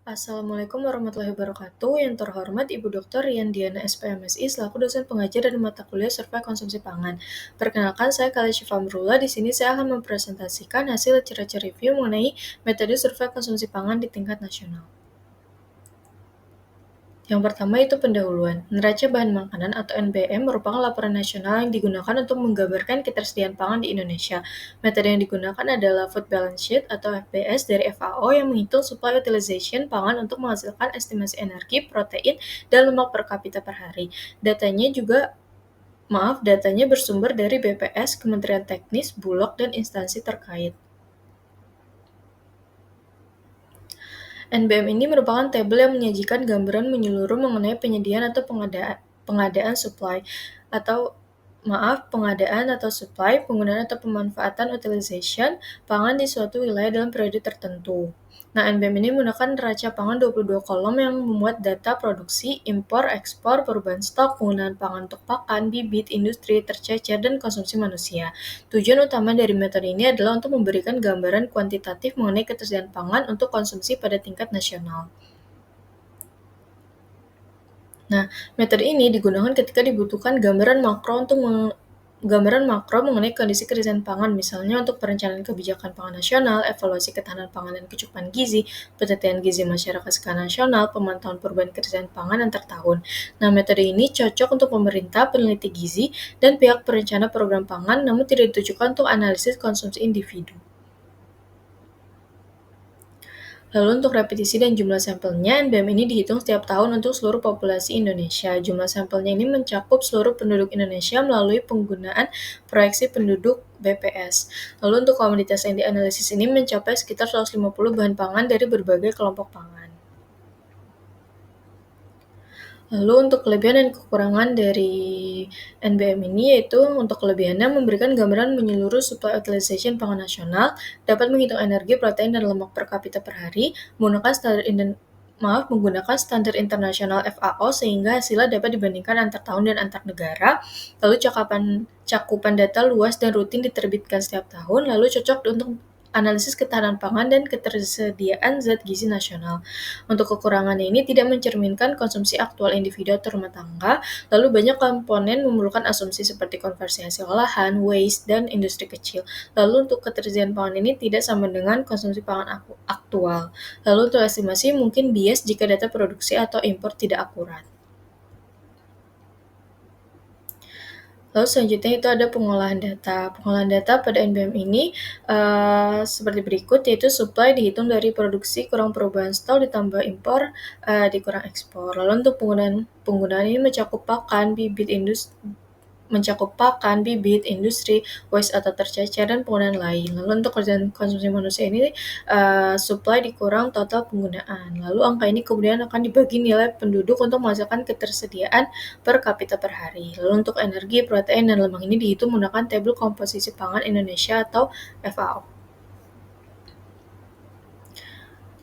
Assalamualaikum warahmatullahi wabarakatuh. Yang terhormat Ibu Dr. Rian Diana SPMSI selaku dosen pengajar dari mata kuliah Survei Konsumsi Pangan. Perkenalkan, saya Khalid Syifa Amrullah. Di sini saya akan mempresentasikan hasil literature review mengenai metode survei konsumsi pangan di tingkat nasional. Yang pertama itu pendahuluan. Neraca bahan makanan atau NBM merupakan laporan nasional yang digunakan untuk menggambarkan ketersediaan pangan di Indonesia. Metode yang digunakan adalah Food Balance Sheet atau FBS dari FAO yang menghitung supply utilization pangan untuk menghasilkan estimasi energi, protein, dan lemak per kapita per hari. Datanya bersumber dari BPS, Kementerian Teknis, Bulog, dan instansi terkait. NBM ini merupakan tabel yang menyajikan gambaran menyeluruh mengenai pengadaan atau supply, penggunaan atau pemanfaatan utilization pangan di suatu wilayah dalam periode tertentu. Nah, NBM ini menggunakan neraca pangan 22 kolom yang memuat data produksi, impor, ekspor, perubahan stok, penggunaan pangan untuk pakan, bibit, industri, tercecer, dan konsumsi manusia. Tujuan utama dari metode ini adalah untuk memberikan gambaran kuantitatif mengenai ketersediaan pangan untuk konsumsi pada tingkat nasional. Nah, metode ini digunakan ketika dibutuhkan gambaran makro mengenai kondisi ketersediaan pangan, misalnya untuk perencanaan kebijakan pangan nasional, evaluasi ketahanan pangan dan kecukupan gizi, penelitian gizi masyarakat skala nasional, pemantauan perubahan ketersediaan pangan antar tahun. Nah, metode ini cocok untuk pemerintah, peneliti gizi, dan pihak perencana program pangan, namun tidak ditujukan untuk analisis konsumsi individu. Lalu untuk repetisi dan jumlah sampelnya, NBM ini dihitung setiap tahun untuk seluruh populasi Indonesia. Jumlah sampelnya ini mencakup seluruh penduduk Indonesia melalui penggunaan proyeksi penduduk BPS. Lalu untuk komoditas yang dianalisis ini mencapai sekitar 150 bahan pangan dari berbagai kelompok pangan. Lalu untuk kelebihan dan kekurangan dari NBM ini yaitu untuk kelebihannya memberikan gambaran menyeluruh supply utilization pangan nasional, dapat menghitung energi, protein, dan lemak per kapita per hari, menggunakan standar internasional FAO sehingga hasilnya dapat dibandingkan antar tahun dan antar negara. Lalu cakupan data luas dan rutin diterbitkan setiap tahun, lalu cocok untuk analisis ketahanan pangan dan ketersediaan zat gizi nasional. Untuk kekurangannya ini tidak mencerminkan konsumsi aktual individu atau rumah tangga, lalu banyak komponen memerlukan asumsi seperti konversi hasil olahan, waste, dan industri kecil. Lalu untuk ketersediaan pangan ini tidak sama dengan konsumsi pangan aktual. Lalu untuk estimasi mungkin bias jika data produksi atau impor tidak akurat. Lalu selanjutnya itu ada pengolahan data. Pengolahan data pada NBM ini seperti berikut, yaitu supply dihitung dari produksi kurang perubahan stok ditambah impor dikurang ekspor. Lalu untuk penggunaan ini mencakup pakan, bibit, industri, waste atau tercecer, dan penggunaan lain. Lalu untuk konsumsi manusia ini supply dikurang total penggunaan. Lalu angka ini kemudian akan dibagi nilai penduduk untuk menghasilkan ketersediaan per kapita per hari. Lalu untuk energi, protein, dan lemak ini dihitung menggunakan tabel komposisi pangan Indonesia atau FAO.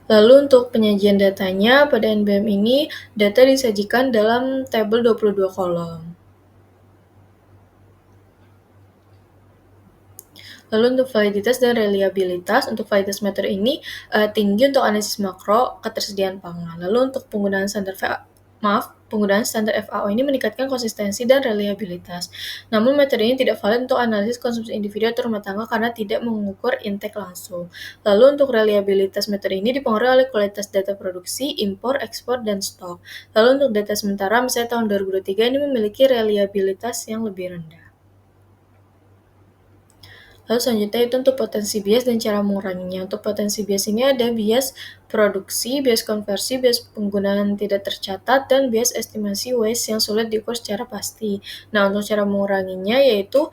Lalu untuk penyajian datanya pada NBM ini, data disajikan dalam tabel 22 kolom. Lalu untuk validitas dan reliabilitas, untuk validitas metode ini tinggi untuk analisis makro ketersediaan pangan. Lalu untuk penggunaan standar FAO ini meningkatkan konsistensi dan reliabilitas. Namun metode ini tidak valid untuk analisis konsumsi individu atau rumah tangga karena tidak mengukur intake langsung. Lalu untuk reliabilitas metode ini dipengaruhi oleh kualitas data produksi, impor, ekspor, dan stok. Lalu untuk data sementara, misalnya tahun 2023 ini memiliki reliabilitas yang lebih rendah. Lalu selanjutnya itu untuk potensi bias dan cara menguranginya. Untuk potensi bias ini ada bias produksi, bias konversi, bias penggunaan tidak tercatat, dan bias estimasi waste yang sulit diukur secara pasti. Nah, untuk cara menguranginya yaitu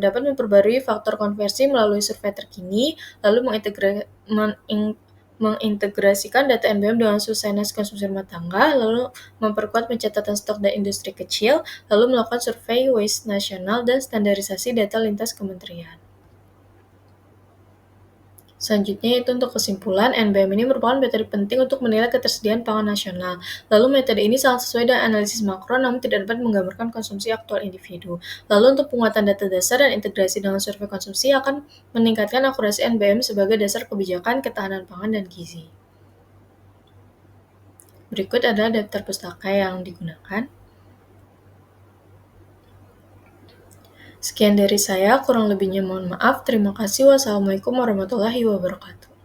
dapat memperbarui faktor konversi melalui survei terkini, lalu mengintegrasikan data NBM dengan Sustainability konsumsi rumah tangga, lalu memperkuat pencatatan stok dan industri kecil, lalu melakukan survei waste nasional dan standarisasi data lintas kementerian. Selanjutnya itu untuk kesimpulan, NBM ini merupakan metode penting untuk menilai ketersediaan pangan nasional. Lalu metode ini sangat sesuai dengan analisis makro namun tidak dapat menggambarkan konsumsi aktual individu. Lalu untuk penguatan data dasar dan integrasi dengan survei konsumsi akan meningkatkan akurasi NBM sebagai dasar kebijakan ketahanan pangan dan gizi. Berikut adalah daftar pustaka yang digunakan. Sekian dari saya, kurang lebihnya mohon maaf. Terima kasih. Wassalamualaikum warahmatullahi wabarakatuh.